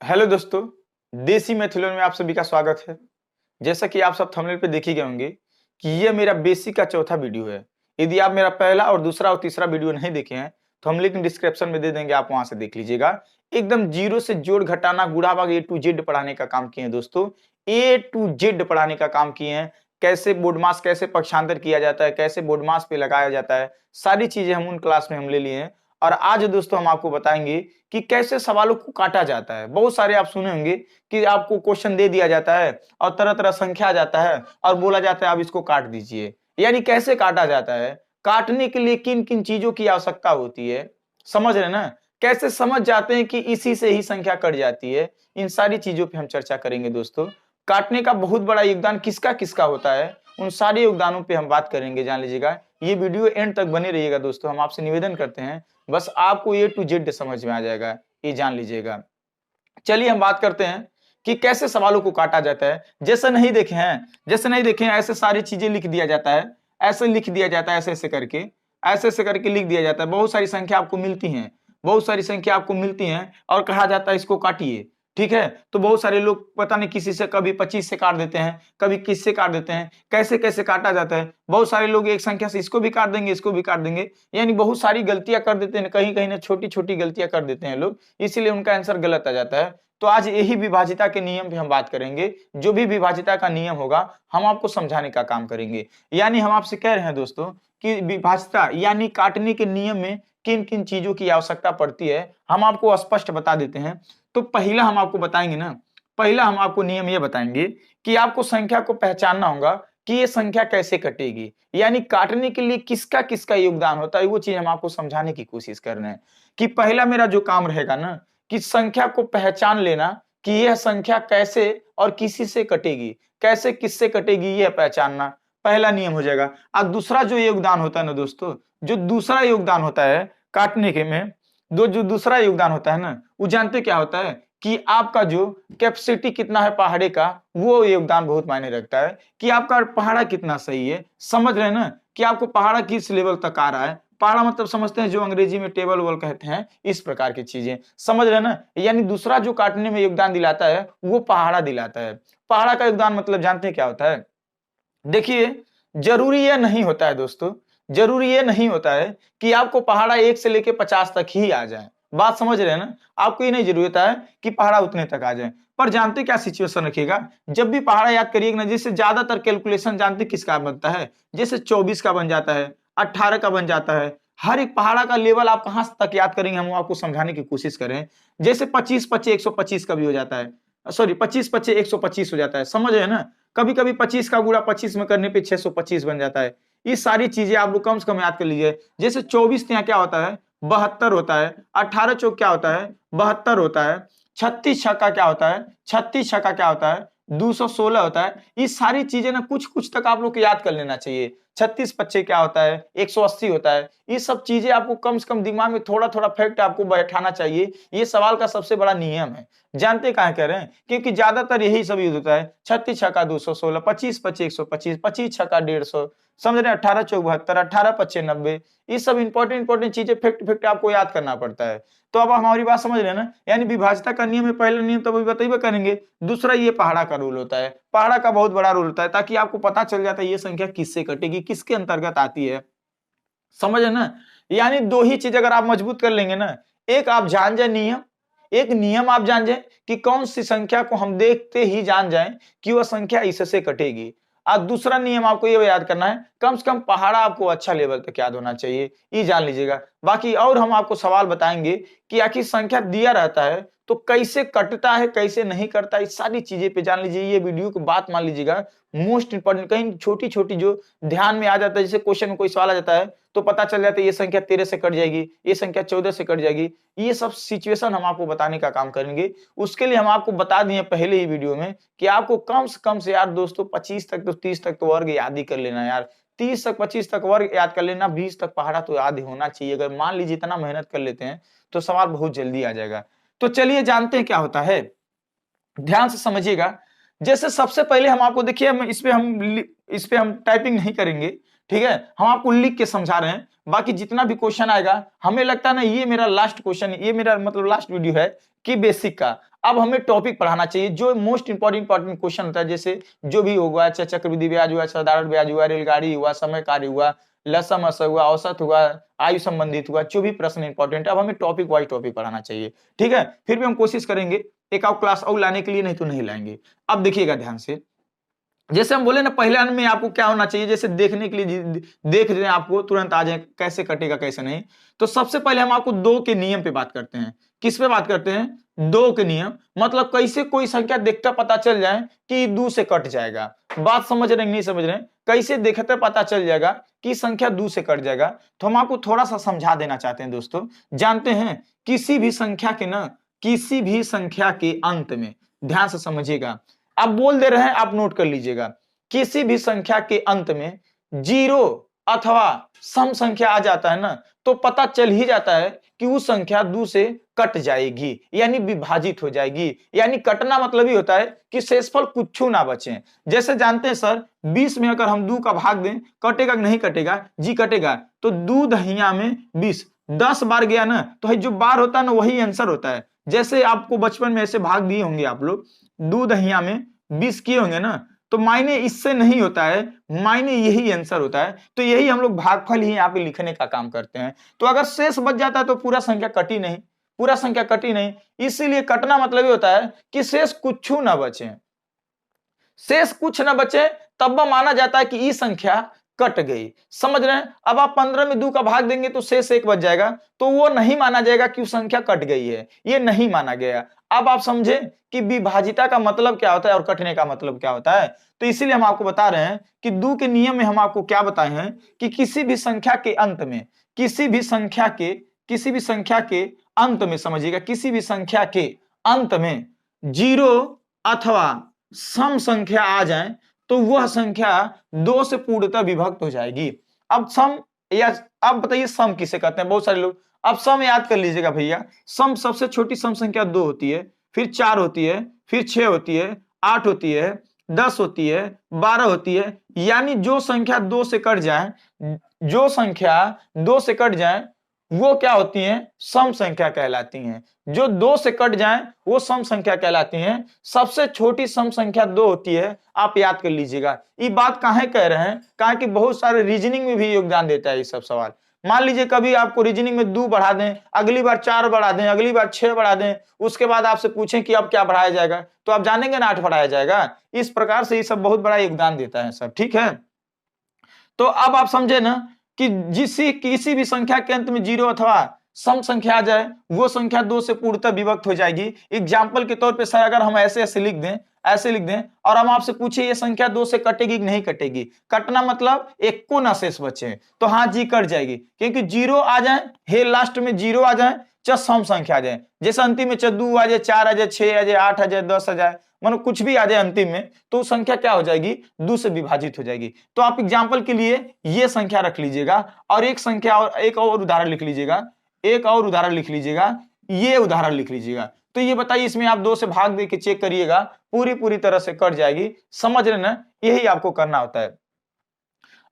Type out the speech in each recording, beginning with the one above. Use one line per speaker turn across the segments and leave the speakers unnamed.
Hello दोस्तों, देसी मैथिलों में आप सभी का स्वागत है। जैसा कि आप सब थंबनेल पे देख ही गए होंगे कि ये मेरा बेसिक का चौथा वीडियो है। यदि आप मेरा पहला और दूसरा और तीसरा वीडियो नहीं देखे हैं तो हम लिंक डिस्क्रिप्शन में दे देंगे, आप वहां से देख लीजिएगा। एकदम जीरो से जोड़ घटाना गुणा भाग ए टू जेड पढ़ाने का काम किए हैं दोस्तों। ए टू जेड पढ़ाने का काम किए हैं। कैसे बोर्ड मास, कैसे पक्षांतर किया जाता है, कैसे बोर्ड मास पे लगाया जाता है, सारी चीजें हम उन क्लास में हम ले लिए हैं। और आज दोस्तों हम आपको बताएंगे कि कैसे सवालों को काटा जाता है। बहुत सारे आप सुने होंगे कि आपको क्वेश्चन दे दिया जाता है और तरह तरह संख्या आ जाता है और बोला जाता है आप इसको काट दीजिए। यानी कैसे काटा जाता है, काटने के लिए किन किन चीजों की आवश्यकता होती है, समझ रहे ना। कैसे समझ जाते हैं कि इसी से ही संख्या कट जाती है, इन सारी चीजों पे हम चर्चा करेंगे दोस्तों। काटने का बहुत बड़ा योगदान किसका किसका होता है, उन सारे योगदानों पे हम बात करेंगे, जान लीजिएगा। ये वीडियो एंड तक बने रहिएगा दोस्तों। हम आपसे निवेदन करते हैं, बस आपको ए टू जेड समझ में आ जाएगा, ये जान लीजिएगा। चलिए हम बात करते हैं कि कैसे सवालों को काटा जाता है। जैसे नहीं देखे हैं ऐसे सारी चीजें लिख दिया जाता है, ऐसे लिख दिया जाता है, ऐसे ऐसे करके लिख दिया जाता है। बहुत सारी संख्या आपको मिलती हैं, बहुत सारी संख्या आपको मिलती हैं और कहा जाता है इसको काटिए। ठीक है, तो बहुत सारे लोग पता नहीं किसी से कभी 25 से काट देते हैं, कभी किस से काट देते हैं, कैसे कैसे काटा जाता है। बहुत सारे लोग एक संख्या से इसको भी काट देंगे, इसको भी काट देंगे, यानी बहुत सारी गलतियां कर देते हैं, कहीं कहीं ना छोटी छोटी गलतियां कर देते हैं लोग, इसीलिए उनका आंसर गलत आ जाता है। तो आज यही विभाजिता के नियम पे हम बात करेंगे। जो भी विभाजिता का नियम होगा हम आपको समझाने का काम करेंगे। यानी हम आपसे कह रहे हैं दोस्तों कि विभाजिता यानी काटने के नियम में किन किन चीजों की आवश्यकता पड़ती है हम आपको स्पष्ट बता देते हैं। तो पहला हम आपको बताएंगे ना, पहला हम आपको नियम ये बताएंगे कि आपको संख्या को पहचानना होगा कि ये संख्या कैसे कटेगी, यानी काटने के लिए किसका किसका योगदान होता है, वो चीज हम आपको समझाने की कोशिश कर रहे हैं। कि पहला मेरा जो काम रहेगा ना कि संख्या को पहचान लेना कि यह संख्या कैसे और किसी से कटेगी, कैसे किससे कटेगी यह पहचानना पहला नियम हो जाएगा। और दूसरा जो योगदान होता है ना दोस्तों, जो दूसरा योगदान होता है काटने के में, जो दूसरा योगदान होता है ना, वो जानते क्या होता है कि आपका जो कैपेसिटी कितना है पहाड़े का, वो योगदान बहुत मायने रखता है कि आपका पहाड़ा कितना सही है। समझ रहे हैं ना कि आपको पहाड़ा किस लेवल तक आ रहा है। पहाड़ा मतलब समझते हैं जो अंग्रेजी में टेबल वोल कहते हैं, इस प्रकार की चीजें समझ रहे हैं ना। यानी दूसरा जो काटने में योगदान दिलाता है वो पहाड़ा दिलाता है। पहाड़ा का योगदान मतलब जानते हैं क्या होता है। देखिए, जरूरी ये नहीं होता है दोस्तों, जरूरी ये नहीं होता है कि आपको पहाड़ा 1 से लेके 50 तक ही आ जाए। बात समझ रहे हैं ना, आपको ये नहीं जरूरत है कि पहाड़ा उतने तक आ जाए। पर जानते क्या सिचुएशन रखिएगा, जब भी पहाड़ा याद करिएगा ना, जैसे ज्यादातर कैलकुलेशन जानते किसका बनता है, जैसे 24 का बन जाता है, 18 का बन जाता है। हर एक पहाड़ा का लेवल आप कहां तक याद करेंगे हम आपको समझाने की कोशिश करें। जैसे 25 25 125 का भी हो जाता है, सॉरी 25 25 125 हो जाता है, समझ रहे हैं ना। कभी कभी 25 का गुणा 25 में करने पे 625 बन जाता है। ये सारी चीजें आप लोग कम से कम याद कर लीजिए। जैसे 24 यहाँ क्या होता है, 72 होता है। 18 चौक क्या होता है, 72 होता है। 36 छक्का क्या होता है, 36 छक्का क्या होता है, 216 होता है। ये सारी चीजें ना कुछ कुछ तक आप लोग को याद कर लेना चाहिए। 36 पच्चे क्या होता है, 180 होता है। ये सब चीजें आपको कम से कम दिमाग में थोड़ा थोड़ा फैक्ट आपको बैठाना चाहिए। ये सवाल का सबसे बड़ा नियम है। जानते काहे कह रहे हैं, क्योंकि ज्यादातर यही सब यूज होता है। 36 छक्का 216, 25 पच्चे 125, 25 छक्का 150, समझ रहे हैं। 18 चौक 72, 18 पच्चे 90। ये सब इंपॉर्टेंट चीजें फैक्ट फैक्ट आपको याद करना पड़ता है। तो अब हमारी बात समझ रहे हैं ना। यानी विभाजिता का नियम है, पहला नियम तो अभी बताइए करेंगे। दूसरा ये पहाड़ा का रूल होता है, पहाड़ा का बहुत बड़ा रूल होता है, ताकि आपको पता चल जाता है ये संख्या किससे कटेगी, किसके अंतर्गत आती है, समझ है ना। यानी दो ही चीज अगर आप मजबूत कर लेंगे ना, एक आप जान जाए नियम, एक नियम आप जान जाए कि कौन सी संख्या को हम देखते ही जान जाए कि वह संख्या इससे कटेगी। और दूसरा नियम आपको ये याद करना है, कम से कम पहाड़ा आपको अच्छा लेवल तक याद होना चाहिए, ये जान लीजिएगा। बाकी और हम आपको सवाल बताएंगे कि आखिर संख्या दिया रहता है तो कैसे कटता है, कैसे नहीं करता, इस सारी चीजें पे जान लीजिए। ये वीडियो की बात मान लीजिएगा, मोस्ट इंपॉर्टेंट। कहीं छोटी छोटी जो ध्यान में आ जाता है, जैसे क्वेश्चन में कोई सवाल आ जाता है तो पता चल जाता है ये संख्या 13 से कट जाएगी, ये संख्या 14 से कट जाएगी। ये सब सिचुएशन हम आपको बताने का काम करेंगे। उसके लिए हम आपको बता दिए पहले ही वीडियो में कि आपको कम से यार दोस्तों 25 तक तो 30 तक तो वर्ग याद ही कर लेना यार। 30 तक 25 तक वर्ग याद कर लेना, 20 तक पहाड़ा तो याद ही होना चाहिए। अगर मान लीजिए इतना मेहनत कर लेते हैं तो सवाल बहुत जल्दी आ जाएगा। तो चलिए जानते हैं क्या होता है, ध्यान से समझिएगा। जैसे सबसे पहले हम आपको देखिए, इस पे हम टाइपिंग नहीं करेंगे, ठीक है, हम आपको लिख के समझा रहे हैं। बाकी जितना भी क्वेश्चन आएगा, हमें लगता है ना ये मेरा लास्ट क्वेश्चन, ये मेरा मतलब लास्ट वीडियो है कि बेसिक का। अब हमें टॉपिक पढ़ाना चाहिए जो मोस्ट इंपॉर्टेंट क्वेश्चन होता है, जैसे जो भी होगा, चाहे चक्रवृद्धि ब्याज हुआ, साधारण ब्याज हुआ, रेलगाड़ी हुआ, समय कार्य हुआ, लसम असर हुआ, औसत हुआ, आयु संबंधित हुआ, जो भी प्रश्न इंपॉर्टेंट है, अब हमें टॉपिक वाइज टॉपिक पढ़ाना चाहिए। ठीक है, फिर भी हम कोशिश करेंगे एक और क्लास और लाने के लिए, नहीं तो नहीं लाएंगे। अब देखिएगा ध्यान से, जैसे हम बोले ना पहले अंक में आपको क्या होना चाहिए, जैसे देखने के लिए देख रहे हैं आपको तुरंत आ जाए कैसे कटेगा कैसे नहीं। तो सबसे पहले हम आपको दो के नियम पे बात करते हैं। किस पे बात करते हैं? दो के नियम, मतलब कैसे कोई संख्या देखता पता चल जाए कि दो से कट जाएगा। बात समझ रहे नहीं समझ रहे? कैसे देखते पता चल जाएगा कि संख्या दो से कट जाएगा। तो हम आपको थोड़ा सा समझा देना चाहते हैं दोस्तों। जानते हैं किसी भी संख्या के ना, किसी भी संख्या के अंत में, ध्यान से समझिएगा, आप बोल दे रहे हैं, आप नोट कर लीजिएगा, किसी भी संख्या के अंत में जीरो अथवा सम संख्या आ जाता है ना, तो पता चल ही जाता है कि वो संख्या दो से कट जाएगी, यानी विभाजित हो जाएगी। यानी कटना मतलब ही होता है कि शेषफल कुछ ना बचे। जैसे जानते हैं सर, 20 में अगर हम 2 का भाग दें, कटेगा कि नहीं कटेगा? जी कटेगा। तो 2 दहिया में 20, 10 बार गया ना, तो जो बार होता है ना वही आंसर होता है। जैसे आपको बचपन में ऐसे भाग दिए होंगे आप लोग, 2 दहिया में 20 किए होंगे ना, तो मायने इससे नहीं होता है, मायने यही आंसर होता है। तो यही हम लोग भागफल ही यहाँ पे लिखने का काम करते हैं। तो अगर शेष बच जाता है तो पूरा संख्या कटी नहीं, पूरा संख्या कटी नहीं। इसीलिए कटना मतलब ये होता है कि शेष कुछ ना बचे, शेष कुछ ना बचे, तब माना जाता है कि ये संख्या कट गई। समझ रहे हैं? अब आप 15 में 2 का भाग देंगे तो शेष 1 बच जाएगा, तो वो नहीं माना जाएगा कि संख्या कट गई है, ये नहीं माना गया। अब आप समझे कि विभाजिता का मतलब क्या होता है और कटने का मतलब क्या होता है। तो इसीलिए हम आपको बता रहे हैं कि 2 के नियम में हम आपको क्या बताए हैं कि किसी भी संख्या के अंत में, किसी भी संख्या के अंत में, समझिएगा, किसी भी संख्या के अंत में जीरो अथवा सम संख्या आ जाए तो वह संख्या 2 से पूर्णतः विभक्त हो जाएगी। अब सम, या अब बताइए सम किसे कहते हैं? बहुत सारे लोग, अब सम याद कर लीजिएगा भैया। सम, सबसे छोटी सम संख्या 2 होती है, फिर 4 होती है, फिर 6 होती है, 8 होती है, 10 होती है, 12 होती है। यानी जो संख्या 2 से कट जाए, जो संख्या 2 से कट जाए वो क्या होती हैं? सम संख्या कहलाती हैं। जो 2 से कट जाएं वो सम संख्या कहलाती हैं। सबसे छोटी सम संख्या 2 होती है, आप याद कर लीजिएगा। ये बात काहे कह रहे हैं? कहा कि बहुत सारे रीजनिंग में भी योगदान देता है ये सब सवाल। मान लीजिए कभी आपको रीजनिंग में 2 बढ़ा दें, अगली बार 4 बढ़ा दें, अगली बार 6 बढ़ा दें, उसके बाद आपसे पूछें कि अब क्या बढ़ाया जाएगा, तो आप जानेंगे ना 8 बढ़ाया जाएगा। इस प्रकार से ये सब बहुत बड़ा योगदान देता है सब। ठीक है, तो अब आप समझे ना कि किसी भी संख्या के अंत में जीरो अथवा सम संख्या आ जाए वो संख्या 2 से पूर्णतः विभक्त हो जाएगी। एग्जाम्पल के तौर पे सर अगर हम ऐसे ऐसे लिख दें, ऐसे लिख दें, और हम आपसे पूछे ये संख्या 2 से कटेगी कि नहीं कटेगी? कटना मतलब एक को ना शेष बचे, तो हाँ जी कट जाएगी, क्योंकि जीरो आ जाए, हे लास्ट में जीरो आ जाए, चाहे सम संख्या आ जाए, जैसे अंतिम में चाहे 2 आ जाए, 4 आ जाए, 6 आ जाए, 8 आ जाए, 10 आ जाए, मतलब कुछ भी आ जाए अंतिम में, तो संख्या क्या हो जाएगी? 2 से विभाजित हो जाएगी। तो आप एग्जाम्पल के लिए ये संख्या रख लीजिएगा, और एक संख्या और एक और उदाहरण लिख लीजिएगा, एक और उदाहरण लिख लीजिएगा, ये उदाहरण लिख लीजिएगा। तो ये बताइए, इसमें आप 2 से भाग दे के चेक करिएगा, पूरी तरह से कट जाएगी। समझ रहे ना? यही आपको करना होता है।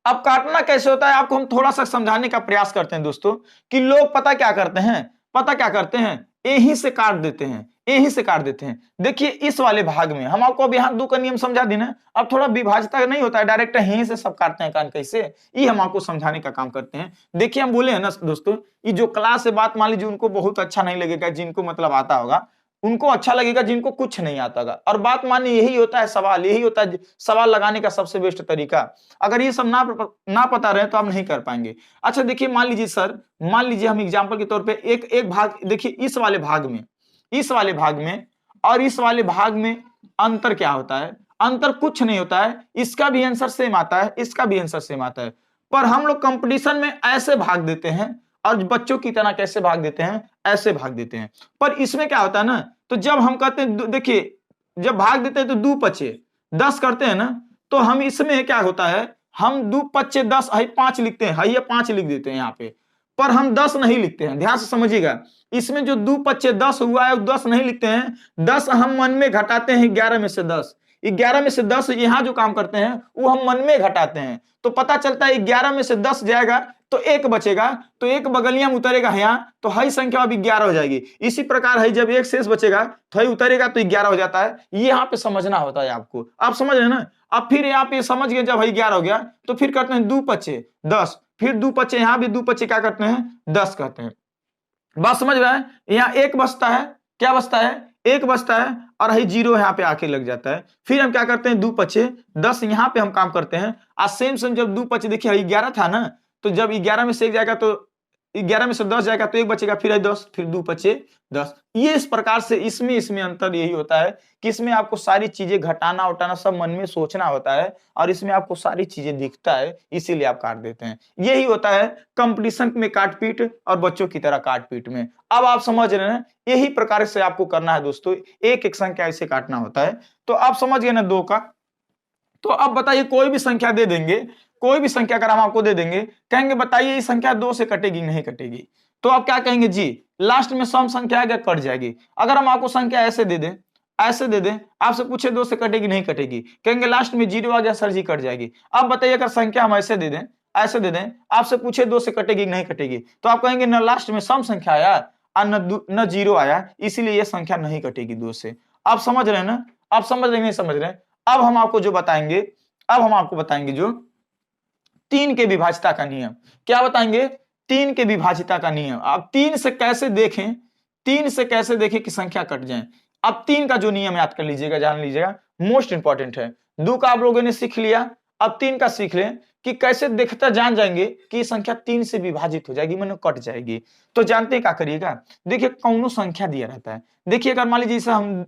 अब काटना कैसे होता है आपको हम थोड़ा सा समझाने का प्रयास करते हैं दोस्तों, कि लोग पता क्या करते हैं, पता क्या करते हैं, यहीं से काट देते हैं, यहीं से काट देते हैं। देखिए इस वाले भाग में हम आपको अभी यहाँ 2 का नियम समझा दी ना, अब थोड़ा विभाजता नहीं होता है, डायरेक्ट यहीं से सब काटते हैं। कान कैसे, ये हम आपको समझाने का काम करते हैं। देखिए हम बोले हैं ना दोस्तों, ये जो क्लास से बात मान लीजिए उनको बहुत अच्छा नहीं लगेगा, जिनको मतलब आता होगा उनको अच्छा लगेगा, जिनको कुछ नहीं आता होगा। और बात मानने यही होता है सवाल, यही होता है सवाल लगाने का सबसे बेस्ट तरीका। अगर ये सब ना पता रहे तो आप नहीं कर पाएंगे। अच्छा देखिए, मान लीजिए सर, मान लीजिए हम एग्जांपल के तौर पे एक भाग देखिए, इस वाले भाग में, इस वाले भाग में और इस वाले भाग में अंतर क्या होता है? अंतर कुछ नहीं होता है, इसका भी आंसर सेम आता है, इसका भी आंसर सेम आता है, पर हम लोग कंपटीशन में ऐसे भाग देते हैं और बच्चों की तरह कैसे भाग देते हैं? ऐसे भाग देते हैं। पर इसमें क्या होता है ना, तो जब हम कहते हैं, देखिए जब भाग देते हैं तो 2 पचे 10 करते हैं ना, तो हम इसमें क्या होता है, हम 2 पचे 10 है 5 लिखते हैं, है 5 लिख देते हैं यहाँ पे, पर हम 10 नहीं लिखते हैं। ध्यान से समझिएगा, इसमें जो 2 पचे 10 हुआ है 10 नहीं लिखते हैं, 10 हम मन में घटाते हैं 11 में से 10, 11 में से 10 यहाँ जो काम करते हैं वो हम मन में घटाते हैं, तो पता चलता है 11 में से 10 जाएगा तो 1 बचेगा, तो 1 बगलिया में उतरेगा यहाँ, तो हई संख्या अब 11 हो जाएगी। इसी प्रकार हई जब 1 शेष बचेगा तो हई उतरेगा तो 11 हो जाता है। ये यहाँ पे समझना होता है आपको, आप समझ रहे हैं ना। अब फिर यहाँ पे समझ गए, जब हई 11 हो गया तो फिर करते हैं 2 पचे 10, फिर 2 पचे, यहाँ भी 2 पचे क्या करते हैं 10 कहते हैं। बात समझ रहा है। यहाँ 1 बचता है, क्या बचता है 1 बचता है, और हई 0 यहाँ पे आके लग जाता है। फिर हम क्या करते हैं 2 पचे 10, यहाँ पे हम काम करते हैं। आज सेम जब 2 पचे देखिए हई 11 था ना, तो जब 11 में से 1 जाएगा तो 11 में से 10 जाएगा तो 1 बचेगा, फिर 10, फिर 2 पचे 10। ये इस प्रकार से इसमें अंतर यही होता है कि इसमें आपको सारी चीजें घटाना उटाना सब मन में सोचना होता है, और इसमें आपको सारी चीजें दिखता है, इसीलिए आप काट देते हैं। यही होता है कंपटीशन में काट पीट और बच्चों की तरह काट पीट में। अब आप समझ रहे हैं, यही प्रकार से आपको करना है दोस्तों, एक एक संख्या ऐसे काटना होता है। तो आप समझ गए ना 2 का। तो अब बताइए कोई भी संख्या दे देंगे, कोई भी संख्या अगर हम आपको दे देंगे, कहेंगे बताइए ये संख्या 2 से कटेगी नहीं कटेगी, तो आप क्या कहेंगे जी लास्ट में सम संख्या आएगा कट जाएगी। अगर हम आपको संख्या ऐसे दे दें, ऐसे दे दें, आपसे पूछे 2 से कटेगी नहीं कटेगी, कहेंगे लास्ट में 0 आ गया सर जी कट जाएगी। अब बताइए अगर संख्या हम ऐसे दे दें, ऐसे दे दें, आपसे पूछे 2 से कटेगी नहीं कटेगी, तो आप कहेंगे न लास्ट में सम संख्या आया और न 0 आया, इसीलिए ये संख्या नहीं कटेगी 2 से। आप समझ रहे हैं ना, आप समझ रहे नहीं समझ रहे हैं। अब हम आपको जो बताएंगे, अब हम आपको बताएंगे जो 3 के विभाजिता का नियम। क्या बताएंगे 3 के विभाजिता का नियम। अब 3 से कैसे देखें, 3 से कैसे देखें कि संख्या कट जाए। अब 3 का जो नियम याद कर लीजिएगा, जान लीजिएगा, मोस्ट इंपॉर्टेंट है। 2 का आप लोगों ने सीख लिया, अब 3 का सीख लें कि कैसे देखता जान जाएंगे कि ये संख्या 3 से विभाजित हो जाएगी, माने कट जाएगी। तो जानते हैं क्या करिएगा, देखिए कौनो संख्या दिया रहता है, देखिए अगर मान लीजिए जैसे हम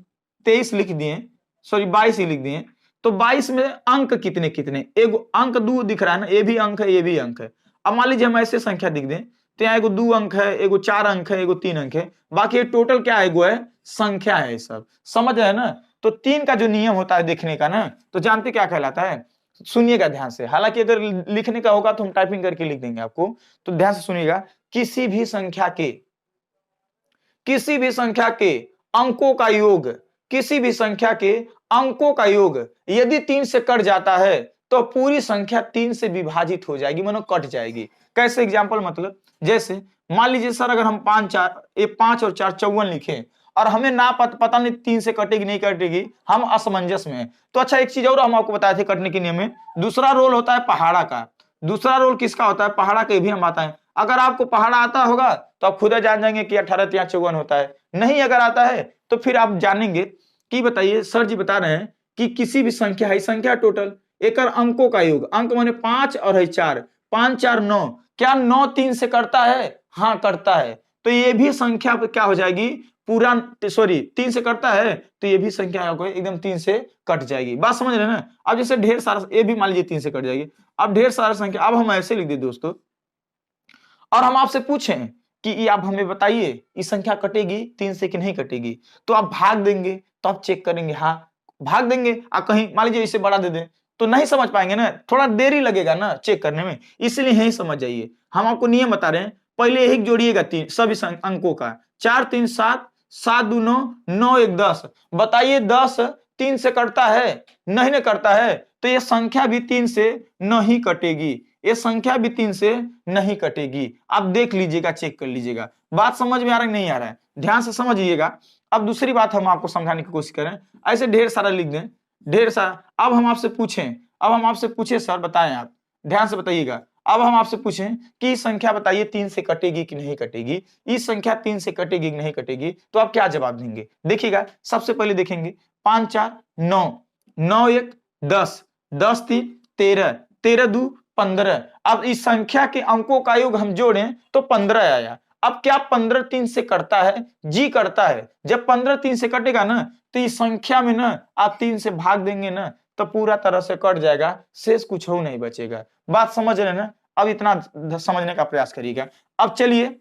23 लिख दिए, सॉरी 22 ही लिख दिए, तो 22 में अंक कितने कितने, एगो अंक 2 दिख रहा है ना, ये भी अंक है ये भी अंक है। अब मान लीजिए हम ऐसे संख्या लिख दें, तो यहाँ एगो 2 अंक है, एगो 4 अंक है, एगो 3 अंक है, बाकी ये टोटल क्या है, एगो है संख्या है, सब समझ रहे हैं ना। तो 3 का जो नियम होता है देखने का ना, तो जानते क्या कहलाता है, सुनिएगा ध्यान से। हालांकि अगर लिखने का होगा तो हम टाइपिंग करके लिख देंगे आपको, तो ध्यान से सुनिएगा। किसी भी संख्या के, किसी भी संख्या के अंकों का योग, किसी भी संख्या के अंकों का योग यदि 3 से कट जाता है तो पूरी संख्या 3 से विभाजित हो जाएगी, मानो कट जाएगी। कैसे एग्जांपल, मतलब जैसे मान लीजिए सर अगर हम 5 और 4 54 लिखें, और हमें ना पता नहीं 3 से कटेगी नहीं कटेगी, हम असमंजस में हैं। तो अच्छा एक चीज और हम आपको बताए थे कटने के नियम में, दूसरा रोल होता है पहाड़ा का। दूसरा रोल किसका होता है, पहाड़ा का, भी हम बताएं। अगर आपको पहाड़ा आता होगा तो आप खुद जान जाएंगे कि 18 या 54 होता है, नहीं अगर आता है तो फिर आप जानेंगे कि बताइए सर जी बता रहे हैं कि किसी भी संख्या है, संख्या टोटल एक अंकों का योग, अंक माने 5 और है 4, 5 4 9, क्या 9 3 से करता है, हाँ करता है, तो ये भी संख्या क्या हो जाएगी पूरा, सॉरी 3 से करता है, तो ये भी संख्या एकदम 3 से कट जाएगी। बात समझ रहे हैं ना। अब जैसे ढेर सारा, ये भी मान लीजिए 3 से कट जाएगी। अब ढेर सारा संख्या, अब हम ऐसे लिख दे दोस्तों, और हम आपसे पूछें कि ये आप हमें बताइए ये संख्या कटेगी 3 से कि नहीं कटेगी, तो आप भाग देंगे, तो आप चेक करेंगे, हाँ भाग देंगे। आप कहीं मान लीजिए इसे बढ़ा दे दें तो नहीं समझ पाएंगे ना, थोड़ा देरी लगेगा ना चेक करने में, इसलिए यही समझ जाइए। हम आपको नियम बता रहे हैं, पहले यही जोड़िएगा तीन सभी अंकों का, 4 3 7, 7 2 9, 9 1 10। बताइए 10 3 से कटता है, नहीं ना करता है, तो ये संख्या भी 3 से नहीं कटेगी, ये संख्या भी 3 से नहीं कटेगी। आप देख लीजिएगा, चेक कर लीजिएगा। बात समझ में आ रहा है नहीं आ रहा है, ध्यान से समझिएगा। अब दूसरी बात हम आपको समझाने की कोशिश करें, ऐसे ढेर सारा लिख दें, ढेर सारा। अब हम आपसे पूछें, अब हम आपसे पूछे सर बताएं, आप ध्यान से बताइएगा। अब हम आपसे पूछें कि संख्या बताइए 3 से कटेगी कि नहीं कटेगी, इस संख्या 3 से कटेगी कि नहीं कटेगी, तो आप क्या जवाब देंगे। देखिएगा सबसे पहले देखेंगे 5 4 9, 9 1 10, 10 3 13, 13 2 15। अब इस संख्या के अंकों का योग हम जोड़ें तो 15 आया। अब क्या 15 3 से कटता है, जी करता है। जब 15 3 से कटेगा ना, तो इस संख्या में ना आप 3 से भाग देंगे ना, तो पूरा तरह से कट जाएगा, शेष कुछ हो नहीं बचेगा। बात समझ रहे हैं ना। अब इतना समझने का प्रयास करिएगा। अब चलिए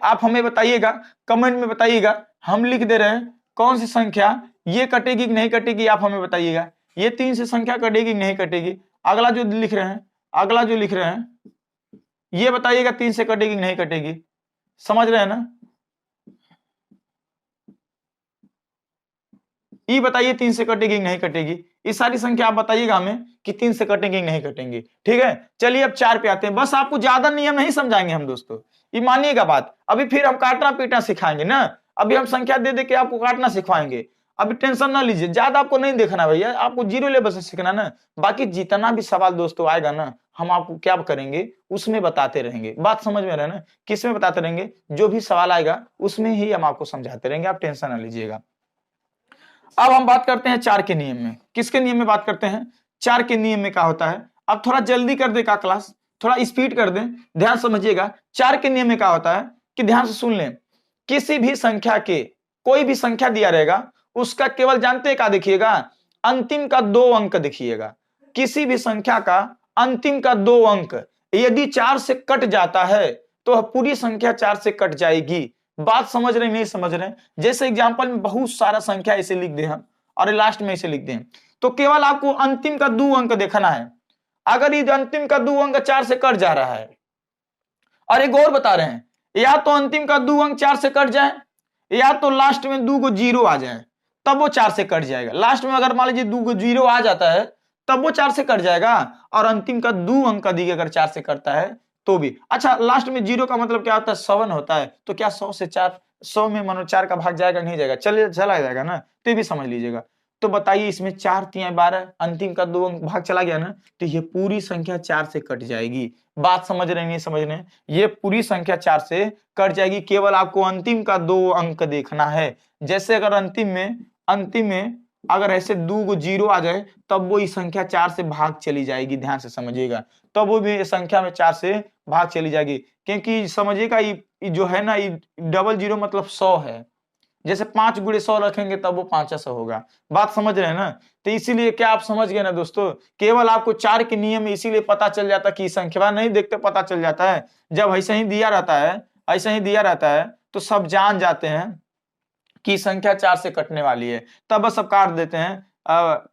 आप हमें बताइएगा, कमेंट में बताइएगा, हम लिख दे रहे हैं कौन सी संख्या ये कटेगी कि नहीं कटेगी, आप हमें बताइएगा। ये 3 से संख्या कटेगी कि नहीं कटेगी। अगला जो लिख रहे हैं, अगला जो लिख रहे हैं, ये बताइएगा 3 से कटेगी कि नहीं कटेगी। समझ रहे हैं ना। ई बताइए 3 से कटेगी नहीं कटेगी, ये सारी संख्या आप बताइएगा हमें कि 3 से कटेंगे नहीं कटेंगे। ठीक है, चलिए अब 4 पे आते हैं। बस आपको ज्यादा नियम नहीं समझाएंगे हम दोस्तों, ये मानिएगा बात। अभी फिर हम काटना पीटना सिखाएंगे ना, अभी हम संख्या दे दे के आपको काटना सिखाएंगे। अभी टेंशन ना लीजिए, ज्यादा आपको नहीं देखना भैया, आपको जीरो लेवल से सीखना ना। बाकी जितना भी सवाल दोस्तों आएगा ना, हम आपको क्या करेंगे उसमें बताते रहेंगे। बात समझ में रहे ना, किसमें बताते रहेंगे, जो भी सवाल आएगा उसमें ही हम आपको समझाते रहेंगे, आप टेंशन ना लीजिएगा। अब हम बात करते हैं 4 के नियम में। किसके नियम में बात करते हैं, 4 के नियम में क्या होता है। अब थोड़ा जल्दी कर दे का क्लास, थोड़ा स्पीड कर दें, ध्यान समझिएगा। 4 के नियम में क्या होता है कि ध्यान से सुन लें, किसी भी संख्या के, कोई भी संख्या दिया रहेगा उसका केवल जानते हैं क्या देखिएगा, अंतिम का 2 अंक देखिएगा। किसी भी संख्या का अंतिम का 2 अंक यदि 4 से कट जाता है तो पूरी संख्या 4 से कट जाएगी। बात समझ रहे नहीं समझ रहे, जैसे एग्जांपल में बहुत सारा संख्या ऐसे लिख दे हम और लास्ट में ऐसे लिख दें, तो केवल आपको अंतिम का 2 अंक देखना है। अगर ये अंतिम का 2 अंक 4 से कट जा रहा है, और एक और बता रहे हैं, या तो अंतिम का 2 अंक 4 से कट जाए, या तो लास्ट में 2 को जीरो आ जाए, तब वो 4 से कट जाएगा। लास्ट में अगर मान लीजिए 2 को जीरो आ जाता है तब वो 4 से कट जाएगा, और अंतिम का 2 अंक का दी अगर 4 से कटता है तो भी। अच्छा, लास्ट में जीरो का मतलब क्या होता है, 7 होता है, तो क्या 100 से 4, 100 में मानो 4 का भाग जाएगा नहीं जाएगा, चलिए चला जाएगा ना, तो ये भी समझ लीजिएगा। तो बताइए इसमें 4 3 12, अंतिम का 2 अंक भाग चला गया ना, तो ये पूरी संख्या 4 से कट जाएगी। बात समझ रहे नहीं समझ रहे, ये पूरी संख्या 4 से कट जाएगी, केवल आपको अंतिम का 2 अंक देखना है। जैसे अगर अंतिम में अगर ऐसे 2 को जीरो आ जाए तब वो इस संख्या 4 से भाग चली जाएगी, ध्यान से समझिएगा, तब वो भी संख्या में 4 से भाग चली जाएगी। क्योंकि समझिएगा ये जो है ना, ये डबल जीरो मतलब 100 है, जैसे 5 गुणे 100 रखेंगे तब वो 500 होगा। बात समझ रहे हैं ना, तो इसीलिए क्या आप समझ गए ना दोस्तों, केवल आपको 4 के नियम इसीलिए पता चल जाता कि संख्या नहीं देखते पता चल जाता है। जब ऐसे ही दिया रहता है, ऐसे ही दिया रहता है तो सब जान जाते हैं कि संख्या 4 से कटने वाली है, तब बस सब काट देते हैं।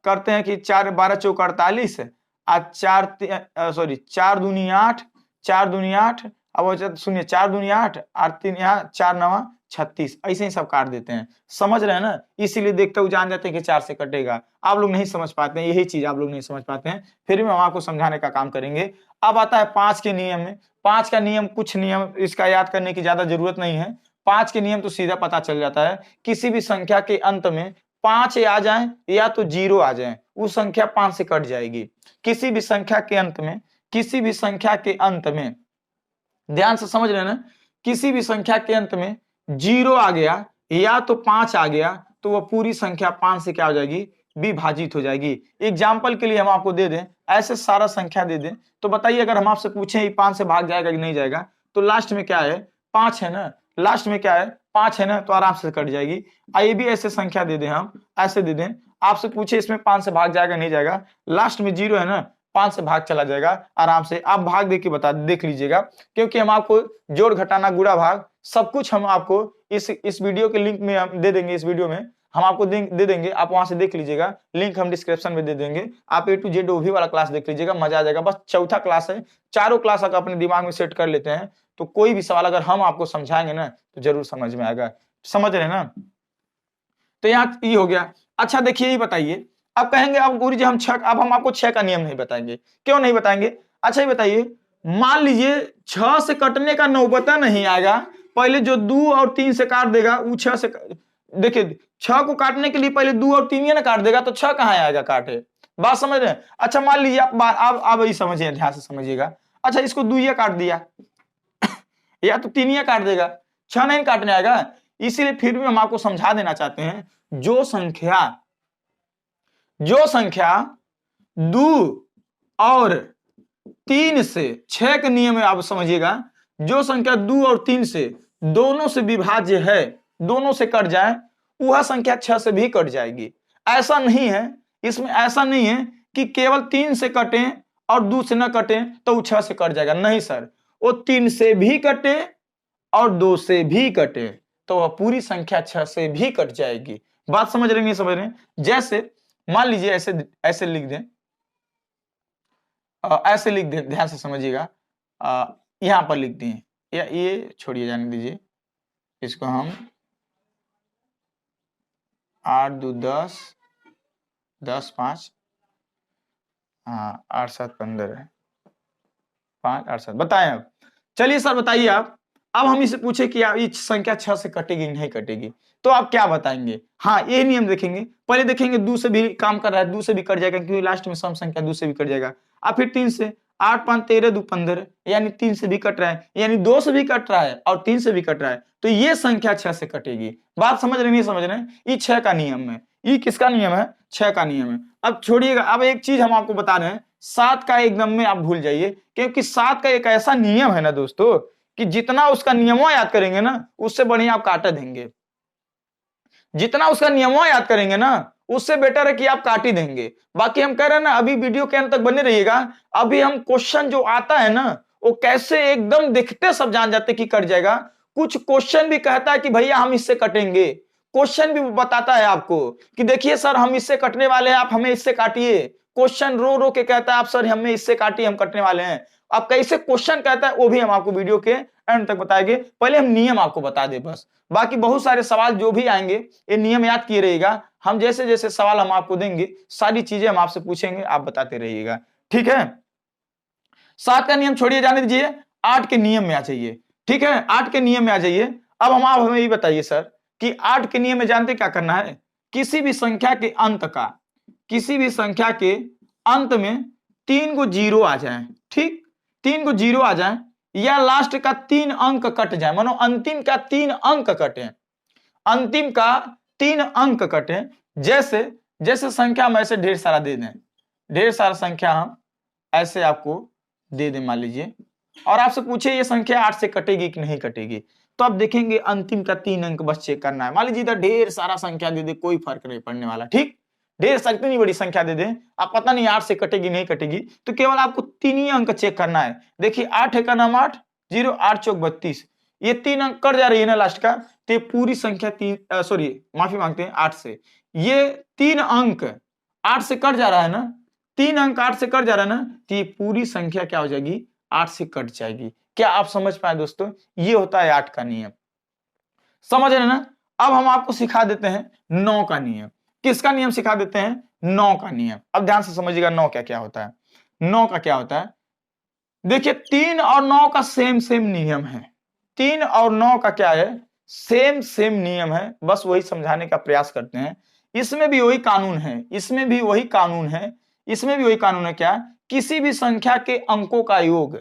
करते हैं कि 4 12 चौक 48, आज 4 दूनी 8, 4 दूनी 8, अब सुनिए 4 दूनी 8, 8 3 यहाँ 4 9 36, ऐसे ही सब काट देते हैं। समझ रहे हैं ना, इसीलिए देखते हुए जान जाते हैं कि 4 से कटेगा। आप लोग नहीं समझ पाते हैं, यही चीज आप लोग नहीं समझ पाते हैं, फिर भी हम आपको समझाने का काम करेंगे। अब आता है 5 के नियम में। 5 का नियम, कुछ नियम इसका याद करने की ज्यादा जरूरत नहीं है। 5 के नियम तो सीधा पता चल जाता है, किसी भी संख्या के अंत में 5 आ जाए या तो 0 आ जाए, वो संख्या 5 से कट जाएगी। किसी भी संख्या के अंत में, किसी भी संख्या के अंत में, ध्यान से समझ रहे हैं ना, किसी भी संख्या के अंत में 0 आ गया या तो 5 आ गया तो वह पूरी संख्या 5 से क्या हो जाएगी, विभाजित हो जाएगी। एग्जाम्पल के लिए हम आपको दे दें, ऐसे सारा संख्या दे दें, तो बताइए अगर हम आपसे पूछें ये 5 से भाग जाएगा कि नहीं जाएगा, तो लास्ट में क्या है, 5 है ना, लास्ट में क्या है 5 है ना, तो आराम से कट जाएगी। आइए भी ऐसे संख्या दे दें, हम ऐसे दे दें, आपसे पूछे इसमें 5 से भाग जाएगा नहीं जाएगा, लास्ट में 0 है ना, 5 से भाग चला जाएगा आराम से। आप भाग देख के देख लीजिएगा, क्योंकि हम आपको जोड़ घटाना गुणा भाग सब कुछ हम आपको इस वीडियो के लिंक में हम दे देंगे। इस वीडियो में हम आपको दे देंगे, आप वहां से देख लीजिएगा, लिंक हम डिस्क्रिप्शन में दे देंगे। आप A to Z OV वाला क्लास देख लीजिएगा, मजा आ जाएगा। बस चौथा क्लास है, चारों क्लास अगर अपने दिमाग में सेट कर लेते हैं तो कोई भी सवाल अगर हम आपको समझाएंगे ना तो जरूर समझ में आएगा। समझ रहे हैं ना, तो यहाँ ये हो गया। अच्छा देखिए, ये बताइए, अब कहेंगे अब गुरुजी हम 6, अब हम आपको 6 का नियम नहीं बताएंगे, क्यों नहीं बताएंगे। अच्छा ये बताइए, मान लीजिए 6 से कटने का नौबत नहीं आएगा, पहले जो 2 और 3 से काट देगा वो 6 से, देखिए 6 को काटने के लिए पहले 2 और 3 ही ना काट देगा, तो 6 कहाँ आएगा काटे। बात समझ रहे हैं। अच्छा मान लीजिए आप ये समझिए, ध्यान से समझिएगा। अच्छा इसको 2 ही काट दिया या तो 3 ही काट देगा, 6 नहीं काटने आएगा। इसीलिए फिर भी हम आपको समझा देना चाहते हैं, जो संख्या 2 और 3 से 6 के नियम में आप समझिएगा, जो संख्या 2 और 3 से दोनों से विभाज्य है, दोनों से कट जाए, वह संख्या 6 से भी कट जाएगी। ऐसा नहीं है, इसमें ऐसा नहीं है कि केवल 3 से कटे और 2 से न कटे तो वो 6 से कट जाएगा। नहीं सर, वो 3 से भी कटे और 2 से भी कटे तो वह पूरी संख्या 6 से भी कट जाएगी। बात समझ रहे नहीं समझ रहे। जैसे मान लीजिए ऐसे लिख दें, ऐसे लिख दें, ध्यान से समझिएगा, यहां पर लिख दें, या ये छोड़िए जाने दीजिए, इसको हम 8 2 10, 10 5, हाँ 8 7 15 है, 5 8 7 बताएं अब। चलिए सर बताइए आप। अब हम इसे पूछे कि ये संख्या 6 से कटेगी नहीं कटेगी, तो आप क्या बताएंगे? हाँ ये नियम देखेंगे, पहले देखेंगे 2 से भी काम कर रहा है, 2 से भी कट जाएगा क्योंकि लास्ट में सम संख्या 2 से भी कट जाएगा। अब फिर 3 से, 8 5 13 2 15, यानी 3 से भी कट रहा है, यानी 2 से भी कट रहा है और 3 से भी कट रहा है, तो ये संख्या 6 से कटेगी। बात समझ रहे नहीं समझ रहे? ये 6 का नियम है। ये किसका नियम है? 6 का नियम है। अब छोड़िएगा, अब एक चीज हम आपको बता रहे हैं, 7 का एकदम में आप भूल जाइए, क्योंकि 7 का एक ऐसा नियम है ना दोस्तों कि जितना उसका नियमों याद करेंगे ना उससे बढ़िया आप काट देंगे। जितना उसका नियमों याद करेंगे ना उससे बेटर है कि आप काट ही देंगे। बाकी हम कह रहे हैं ना, अभी वीडियो के अंत तक बने रहिएगा। अभी हम क्वेश्चन जो आता है ना वो कैसे एकदम देखते सब जान जाते कि कट जाएगा। कुछ क्वेश्चन भी कहता है कि भैया हम इससे कटेंगे, क्वेश्चन भी बताता है आपको कि देखिए सर हम इससे कटने वाले हैं, आप हमें इससे काटिए। क्वेश्चन रो रो के कहता है आप सर हमें इससे काटिए, हम कटने वाले हैं। अब कैसे क्वेश्चन कहता है वो भी हम आपको वीडियो के एंड तक बताएंगे। पहले हम नियम आपको बता दे बस, बाकी बहुत सारे सवाल जो भी आएंगे ये नियम याद किए रहिएगा। हम जैसे जैसे सवाल हम आपको देंगे सारी चीजें हम आपसे पूछेंगे, आप बताते रहिएगा, ठीक है। 7 का नियम छोड़िए, जाने दीजिए, 8 के नियम में आ जाइए, ठीक है। 8 के नियम में आ जाइए। अब हम आप हमें ये बताइए सर कि 8 के नियम में जानते क्या करना है? किसी भी संख्या के अंत का, किसी भी संख्या के अंत में 3 गो जीरो आ जाए, ठीक, 3 गो जीरो आ जाए या लास्ट का 3 अंक कट जाए, मानो अंतिम का 3 अंक कटे, अंतिम का 3 अंक कटे। जैसे जैसे संख्या हम ऐसे ढेर सारा दे दें, ढेर सारा संख्या हम ऐसे आपको दे दें मान लीजिए, और आपसे पूछे ये संख्या 8 से कटेगी कि नहीं कटेगी, तो आप देखेंगे अंतिम का 3 अंक बस चेक करना है। मान लीजिए इधर ढेर सारा संख्या दे दे, कोई फर्क नहीं पड़ने वाला, ठीक, ढेर सारी इतनी बड़ी संख्या दे दे, आप पता नहीं 8 से कटेगी नहीं कटेगी, तो केवल आपको 3 ही अंक चेक करना है। देखिए 8 है का नाम 8, 0 8 चौक 32, ये 3 अंक कट जा रही है ना लास्ट का, तो ये पूरी संख्या 3 सॉरी माफी मांगते हैं 8 से, ये 3 अंक 8 से कट जा रहा है ना, 3 अंक 8 से कट जा रहा है ना, तो ये पूरी संख्या क्या हो जाएगी? 8 से कट जाएगी। क्या आप समझ पाए दोस्तों? ये होता है 8 का नियम, समझ रहे ना। अब हम आपको सिखा देते हैं 9 का नियम। किसका नियम सिखा देते हैं? 9 का नियम। अब ध्यान से समझिएगा 9 क्या क्या होता है। 9 का क्या होता है? देखिए 3 और 9 का सेम सेम नियम है। 3 और 9 का क्या है? सेम सेम नियम है, बस वही समझाने का प्रयास करते हैं। इसमें भी वही कानून है, इसमें भी वही कानून है, इसमें भी वही कानून है। क्या? किसी भी संख्या के अंकों का योग,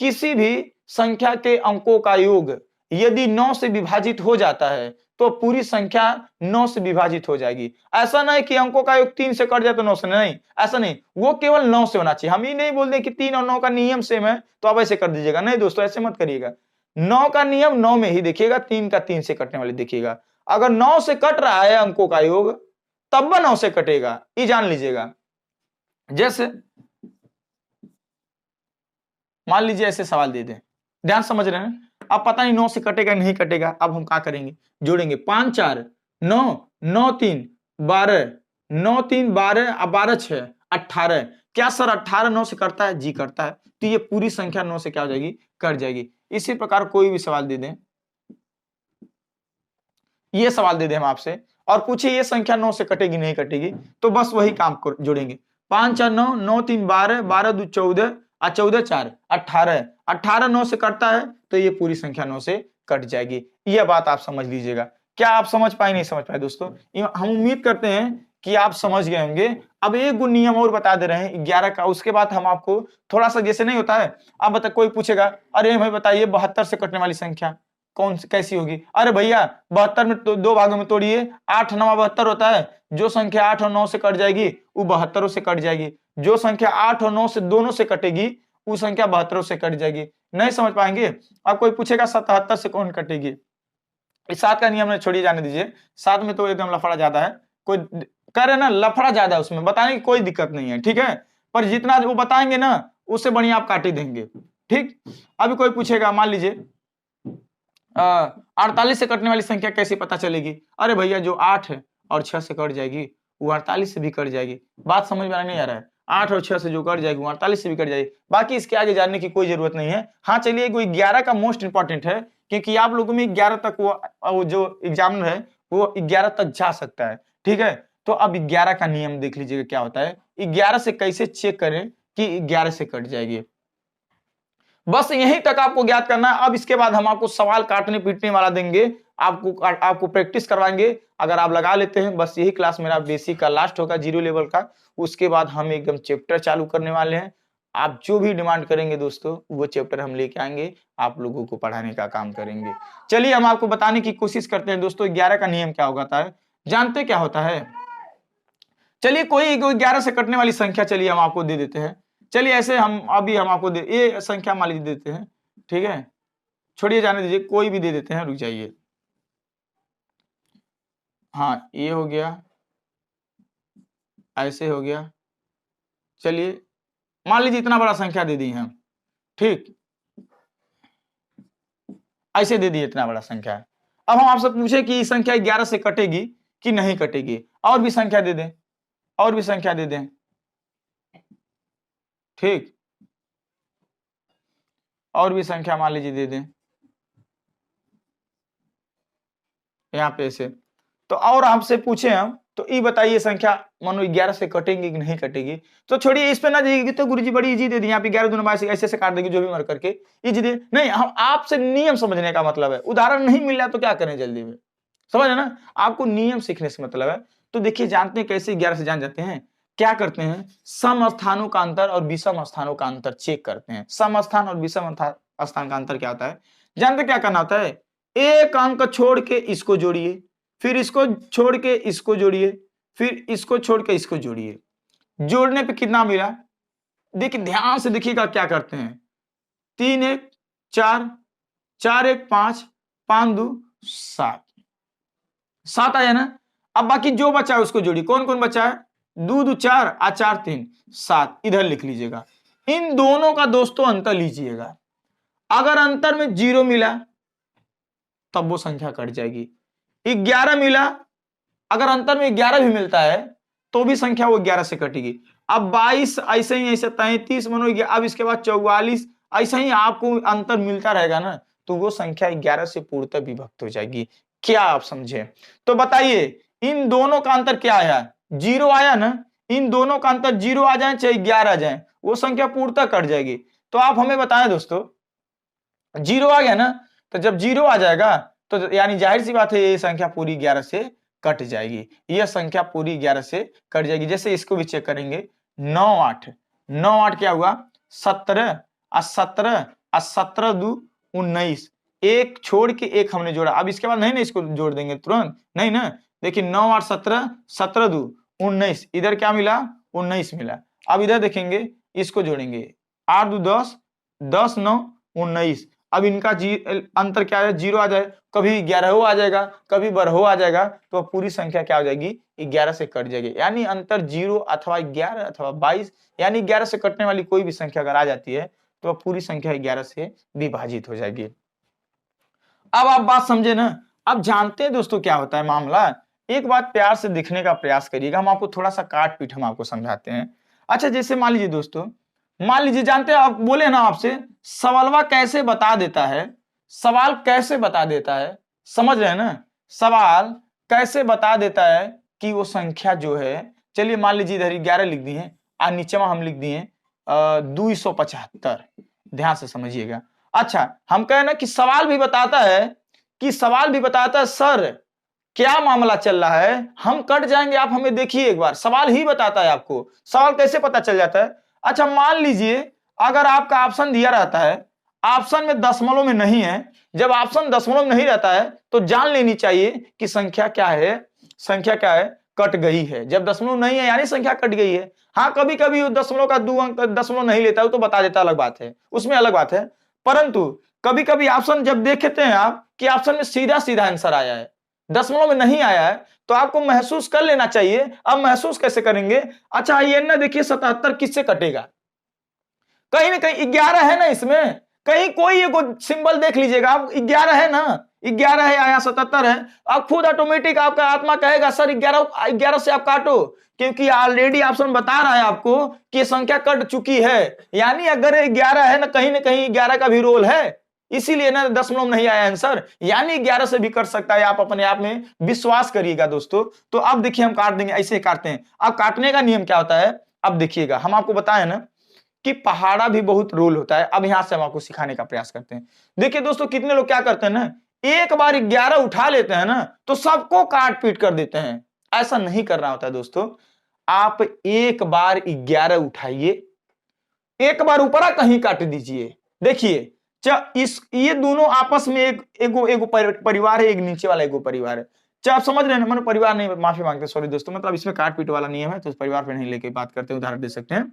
किसी भी संख्या के अंकों का योग यदि 9 से विभाजित हो जाता है तो पूरी संख्या 9 से विभाजित हो जाएगी। ऐसा नहीं कि अंकों का योग 3 से कट जाए तो 9 से, नहीं ऐसा नहीं, वो केवल 9 से होना चाहिए। हम ये नहीं बोलते कि 3 और 9 का नियम सेम है तो आप ऐसे कर दीजिएगा, नहीं दोस्तों ऐसे मत करिएगा। 9 का नियम 9 में ही देखिएगा, 3 का 3 से कटने वाले देखिएगा। अगर 9 से कट रहा है अंकों का योग तब वह 9 से कटेगा, ये जान लीजिएगा। जैसे मान लीजिए ऐसे सवाल दे दें, ध्यान समझ रहे हैं, अब पता नहीं 9 से कटेगा नहीं कटेगा। अब हम क्या करेंगे? जोड़ेंगे 5 4 9 9 3 12 9 3 12 और 12 6 18। क्या सर 18 9 से करता है? जी करता है। तो ये पूरी संख्या 9 से क्या हो जाएगी? कट जाएगी। इसी प्रकार कोई भी सवाल दे दें, ये सवाल दे दें हम आपसे और पूछिए ये संख्या 9 से कटेगी नहीं कटेगी, तो बस वही काम जोड़ेंगे। 5 4 9 9 3 12 12 2 14 और 14 4 18। 18 9 से कटता है तो ये पूरी संख्या 9 से कट जाएगी। यह बात आप समझ लीजिएगा। क्या आप समझ पाए नहीं समझ पाए दोस्तों? हम उम्मीद करते हैं कि आप समझ गए होंगे। अब एक गुण नियम और बता दे रहे हैं 11 का, उसके बाद हम आपको थोड़ा सा, जैसे नहीं होता है, आप बता, कोई पूछेगा अरे भाई बताइए 72 से कटने वाली संख्या कौन कैसी होगी? अरे भैया 72 में तो 2 भागों में तोड़िए, 8 9 72 होता है। जो संख्या 8 और 9 से कट जाएगी वो 72 से कट जाएगी। जो संख्या 8 और 9 से दोनों से कटेगी वो संख्या 72 से कट जाएगी। नहीं समझ पाएंगे? अब कोई पूछेगा 77 से कौन कटेगी? इस 7 का नियम में छोड़िए, जाने दीजिए। 7 में तो एकदम लफड़ा ज्यादा है, कोई कह रहे ना लफड़ा ज्यादा है, उसमें बताने की कोई दिक्कत नहीं है, ठीक है। पर जितना वो बताएंगे ना उससे बढ़िया आप काट ही देंगे, ठीक। अभी कोई पूछेगा, मान लीजिए 48 से कटने वाली संख्या कैसे पता चलेगी? अरे भैया जो 8 है और 6 से कट जाएगी वो 48 से भी कट जाएगी। बात समझ में नहीं आ रहा है? 8 और 6 से जो कट जाएगी वो 48 से भी कट जाएगी। बाकी इसके आगे जानने की कोई जरूरत नहीं है। हाँ चलिए, कोई 11 का मोस्ट इंपॉर्टेंट है, क्योंकि आप लोगों में 11 तक वो जो एग्जामिनर है वो 11 तक जा सकता है, ठीक है। तो अब 11 का नियम देख लीजिएगा क्या होता है। 11 से कैसे चेक करें कि 11 से कट जाएगी, बस यहीं तक आपको ज्ञात करना है। अब इसके बाद हम आपको सवाल काटने पीटने वाला देंगे, आपको प्रैक्टिस करवाएंगे। अगर आप लगा लेते हैं, बस यही क्लास मेरा बेसिक का लास्ट होगा 0 लेवल का। उसके बाद हम एकदम चैप्टर चालू करने वाले हैं। आप जो भी डिमांड करेंगे दोस्तों, वो चैप्टर हम लेके आएंगे, आप लोगों को पढ़ाने का काम करेंगे। चलिए हम आपको बताने की कोशिश करते हैं दोस्तों 11 का नियम क्या होता है। जानते क्या होता है? चलिए कोई 11 से कटने वाली संख्या चलिए हम आपको दे देते हैं। चलिए ऐसे हम आपको ये संख्या मान लीजिए देते हैं, ठीक है, छोड़िए जाने दीजिए, कोई भी दे देते हैं, रुक जाइए। हाँ ये हो गया, ऐसे हो गया। चलिए मान लीजिए इतना बड़ा संख्या दे दी है, ठीक, ऐसे दे दिए इतना बड़ा संख्या। अब हम आपसे पूछे कि संख्या 11 से कटेगी कि नहीं कटेगी, और भी संख्या दे दें, और भी संख्या दे दें, ठीक, और भी संख्या मान लीजिए दे दें यहाँ पे ऐसे। तो और आपसे पूछे हम, तो ये बताइए संख्या मानो 11 से कटेंगी कि नहीं कटेगी। तो छोड़िए इस पे ना जाइएगी, तो गुरुजी बड़ी इजी दे दी यहाँ पे, 11 दूनी 22 ऐसे ऐसे काट देगी जो भी मर करके, इजी दे। नहीं, हम आपसे नियम समझने का मतलब है, उदाहरण नहीं मिल रहा तो क्या करें जल्दी में, समझ है ना, आपको नियम सीखने से मतलब है। तो देखिए जानते हैं कैसे 11 से जान जाते हैं, क्या करते हैं, सम स्थानों का अंतर और विषम स्थानों का अंतर चेक करते हैं। सम स्थान और विषम स्थान का अंतर क्या होता है, जानते क्या करना होता है, एक अंक छोड़ के इसको जोड़िए, फिर इसको छोड़ के इसको जोड़िए, फिर इसको छोड़ के इसको जोड़िए। जोड़ने पे कितना मिला, देखिए ध्यान से देखिएगा क्या करते हैं, 3 1 4, 4 1 5, 5 2 7, 7 आया ना। अब बाकी जो बचा है उसको जोड़िए, कौन कौन बचा है, 2 2 4 और 4 3 7, इधर लिख लीजिएगा। इन दोनों का दोस्तों अंतर लीजिएगा, अगर अंतर में 0 मिला तब वो संख्या कट जाएगी। 11 मिला, अगर अंतर में 11 भी मिलता है तो भी संख्या वो 11 से कटेगी। अब 22 ऐसे ही, ऐसे 33 मनो, अब इसके बाद 44, ऐसा ही आपको अंतर मिलता रहेगा ना, तो वो संख्या 11 से पूर्णतः विभक्त हो जाएगी। क्या आप समझे? तो बताइए इन दोनों का अंतर क्या आया, 0 आया ना, इन दोनों का अंतर 0 आ जाए चाहे 11 आ जाए, वो संख्या पूर्णतः कट जाएगी। तो आप हमें बताएं दोस्तों, 0 आ गया ना, तो जब 0 आ जाएगा तो यानी जाहिर सी बात है ये संख्या पूरी 11 से कट जाएगी, यह संख्या पूरी 11 से कट जाएगी। जैसे इसको भी चेक करेंगे, 9 8, 9 8 क्या हुआ, 17 और 17 और 17 2 19, एक छोड़ के एक हमने जोड़ा। अब इसके बाद नहीं ना इसको जोड़ देंगे तुरंत, नहीं ना। देखिए 9 8 17, 17 2 19, इधर क्या मिला, 19 मिला। अब इधर देखेंगे, इसको जोड़ेंगे, 8 2 10, 10 9 19। अब इनका अंतर क्या है, 0 आ जाए, कभी 11 आ जाएगा, कभी 12 आ जाएगा, तो पूरी संख्या क्या हो जाएगी, 11 से कट जाएगी। यानी अंतर 0 अथवा 11 अथवा 22, यानी 11 से कटने वाली कोई भी संख्या अगर आ जाती है तो पूरी संख्या 11 से विभाजित हो जाएगी। अब आप बात समझे ना। अब जानते हैं दोस्तों क्या होता है मामला, एक बात प्यार से दिखने का प्रयास करिएगा, हम आपको थोड़ा सा काट पीट हम आपको समझाते हैं। अच्छा जैसे मान लीजिए दोस्तों, मान लीजिए जानते हैं, आप बोले ना आपसे सवालवा कैसे बता देता है, सवाल कैसे बता देता है, समझ रहे हैं ना, सवाल कैसे बता देता है कि वो संख्या जो है, चलिए मान लीजिए इधर 11 लिख दिए और नीचे में हम लिख दिए 275, ध्यान से समझिएगा। अच्छा हम कहे ना कि सवाल भी बताता है, कि सवाल भी बताता है सर क्या मामला चल रहा है, हम कट जाएंगे, आप हमें देखिए एक बार, सवाल ही बताता है आपको। सवाल कैसे पता चल जाता है, अच्छा मान लीजिए अगर आपका ऑप्शन दिया रहता है, ऑप्शन में दशमलव में नहीं है, जब ऑप्शन दशमलव में नहीं रहता है तो जान लेनी चाहिए कि संख्या क्या है, संख्या क्या है, कट गई है। जब दशमलव नहीं है यानी संख्या कट गई है। हाँ कभी कभी दशमलव का 2 अंक दशमलव नहीं लेता है तो बता देता, अलग बात है, उसमें अलग बात है। परंतु कभी कभी ऑप्शन जब देखते हैं आप कि ऑप्शन में सीधा सीधा आंसर आया है, दशमलव में नहीं आया है, तो आपको महसूस कर लेना चाहिए। अब महसूस कैसे करेंगे, अच्छा ये ना देखिए 77 किससे कटेगा, कहीं ना कहीं 11 है ना इसमें, कहीं कोई एक सिंबल देख लीजिएगा आप, 11 है ना, 11 है आया 77 है, अब खुद ऑटोमेटिक आपका आत्मा कहेगा सर 11 से आप काटो, क्योंकि ऑलरेडी ऑप्शन बता रहा है आपको कि संख्या कट चुकी है। यानी अगर 11 है ना कहीं 11 का भी रोल है, इसीलिए ना दशमलव नहीं आया आंसर, यानी 11 से भी कर सकता है, आप अपने आप में विश्वास करिएगा दोस्तों। तो अब देखिए हम काट देंगे, ऐसे काटते हैं। अब काटने का नियम क्या होता है, अब देखिएगा, हम आपको बताएं ना कि पहाड़ा भी बहुत रोल होता है। अब यहां से हम आपको सिखाने का प्रयास करते हैं। देखिए दोस्तों, कितने लोग क्या करते हैं ना, एक बार 11 उठा लेते हैं ना तो सबको काट पीट कर देते हैं। ऐसा नहीं करना होता है दोस्तों। आप एक बार 11 उठाइए, एक बार ऊपरा कहीं काट दीजिए। देखिए ये दोनों आपस में एगो परिवार है, एक नीचे वाला एगो परिवार है। चाहे आप समझ रहे हैं, मैंने परिवार नहीं, माफी मांगते, सॉरी दोस्तों, मतलब इसमें काट पीट वाला नियम है, तो परिवार पे नहीं लेके बात करते हैं, उदाहरण दे सकते हैं।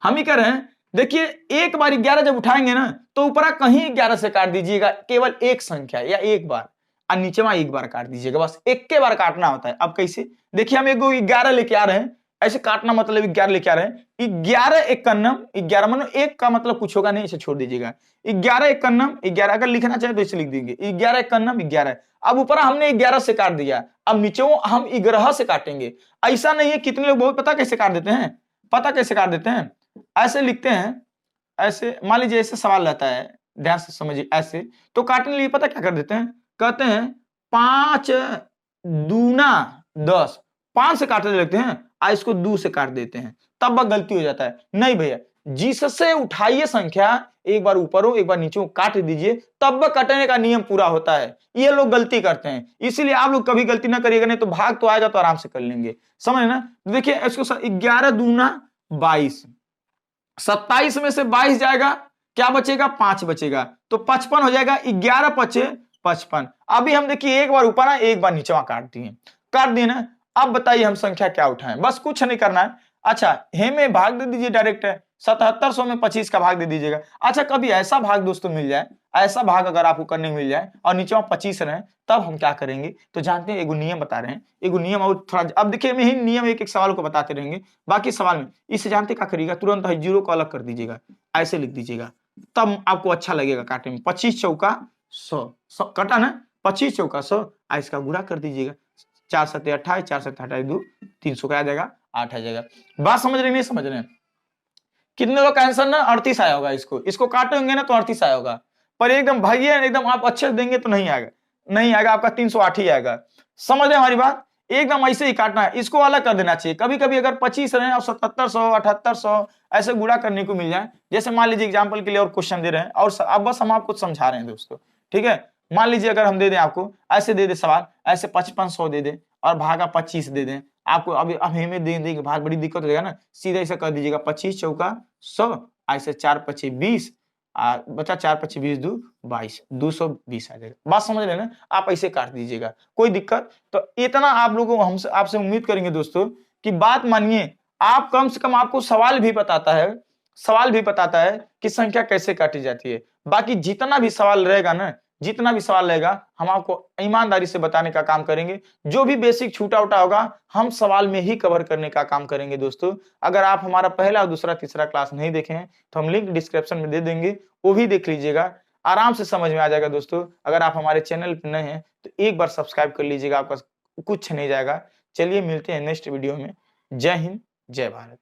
हम ही कह रहे हैं, देखिए एक बार 11 जब उठाएंगे ना तो ऊपरा कहीं 11 से काट दीजिएगा, केवल एक संख्या या एक बार, और नीचे वहां एक बार काट दीजिएगा, बस एक के बार काटना होता है। अब कैसे, देखिए हम एगो 11 लेके आ रहे हैं, ऐसे काटना मतलब 11 लेके आ रहे हैं, 11 एक कन्नम, 11 मतलब एक का मतलब कुछ होगा नहीं, इसे छोड़ दीजिएगा। 11 एक कन्नम 11, अगर लिखना चाहे तो इसे लिख देंगे 11 एक कन्नम 11। अब ऊपर हमने 11 से काट दिया, अब नीचे हम 11 से काटेंगे। ऐसा नहीं है, कितने लोग बहुत पता कैसे काट देते हैं, पता कैसे काट देते हैं, ऐसे लिखते हैं, ऐसे मान लीजिए ऐसे सवाल रहता है, ध्यान से समझिए, ऐसे तो काटने के लिए पता क्या कर देते हैं, कहते हैं 5 दूना 10, 5 से काटने लगते हैं, इसको 2 से काट देते हैं, तब वह गलती हो जाता है। नहीं भैया, जिससे उठाइए संख्या, एक बार ऊपर हो एक बार नीचे हो, काट दीजिए, तब वह कटने का नियम पूरा होता है। ये लोग गलती करते हैं, इसीलिए आप लोग कभी गलती ना करिएगा, नहीं तो भाग तो आएगा तो आराम से कर लेंगे, समझ ना। देखिए इसको 11 दूना 22, 27 में से 22 जाएगा, क्या बचेगा, 5 बचेगा, तो 55 हो जाएगा, 11 पचे 55। अभी हम देखिए एक बार ऊपर एक बार नीचे काट दिए ना। अब बताइए हम संख्या क्या उठाएं, बस कुछ नहीं करना है। अच्छा हे में भाग दे दीजिए, डायरेक्ट है 7700 में 25 का भाग दे दीजिएगा। अच्छा कभी ऐसा भाग दोस्तों मिल जाए, ऐसा भाग अगर आपको करने मिल जाए और नीचे 25 रहे, तब हम क्या करेंगे, तो जानते हैं, एगो नियम बता रहे हैं, एगो नियम, और थोड़ा अब देखिए मैं ही नियम एक एक सवाल को बताते रहेंगे, बाकी सवाल में इससे जानते क्या करिएगा, तुरंत जीरो को अलग कर दीजिएगा, ऐसे लिख दीजिएगा, तब आपको अच्छा लगेगा काटने में। 25 चौका 100 कटा ना, 25 चौका 100, इसका गुणा कर दीजिएगा, 4 7 28, 4 7 28 2, 300 का आ जाएगा, 8 आ जाएगा। बात समझ रहे नहीं समझ रहे हैं, कितने लोग का आंसर ना 38 आया होगा, इसको काटेंगे ना तो 38 आया होगा, पर एकदम भाइये एकदम आप अच्छे देंगे तो नहीं आएगा, नहीं आएगा, आपका 308 ही आएगा। समझ रहे हमारी बात, एकदम ऐसे ही काटना है, इसको अलग कर देना चाहिए। कभी कभी अगर 25 रहे और 7700 7800 ऐसे गुणा करने को मिल जाए, जैसे मान लीजिए एग्जाम्पल के लिए और क्वेश्चन दे रहे हैं, और अब बस हम आपको समझा रहे हैं दोस्तों, ठीक है। मान लीजिए अगर हम दे दें आपको, ऐसे दे दे सवाल, ऐसे 5500 दे दें और भागा 25 दे दें आपको, अभी अब हमें दे देंगे, बहुत बड़ी दिक्कत हो जाएगा ना, सीधा ऐसा कर दीजिएगा 25 चौका 100, ऐसे 4 5 20, बचा 4 5 20 2 22, 220 आ जाएगा। बात समझ रहे ना, आप ऐसे काट दीजिएगा, कोई दिक्कत। तो इतना आप लोगों को हमसे आपसे उम्मीद करेंगे दोस्तों कि बात मानिए, आप कम से कम आपको सवाल भी बताता है कि संख्या कैसे काटी जाती है। बाकी जितना भी सवाल रहेगा ना, जितना भी सवाल रहेगा हम आपको ईमानदारी से बताने का काम करेंगे। जो भी बेसिक छूटा उटा होगा हम सवाल में ही कवर करने का काम करेंगे दोस्तों। अगर आप हमारा पहला और दूसरा तीसरा क्लास नहीं देखे हैं तो हम लिंक डिस्क्रिप्शन में दे देंगे, वो भी देख लीजिएगा, आराम से समझ में आ जाएगा दोस्तों। अगर आप हमारे चैनल पर नए हैं तो एक बार सब्सक्राइब कर लीजिएगा, आपका कुछ नहीं जाएगा। चलिए मिलते हैं नेक्स्ट वीडियो में। जय हिंद, जय भारत।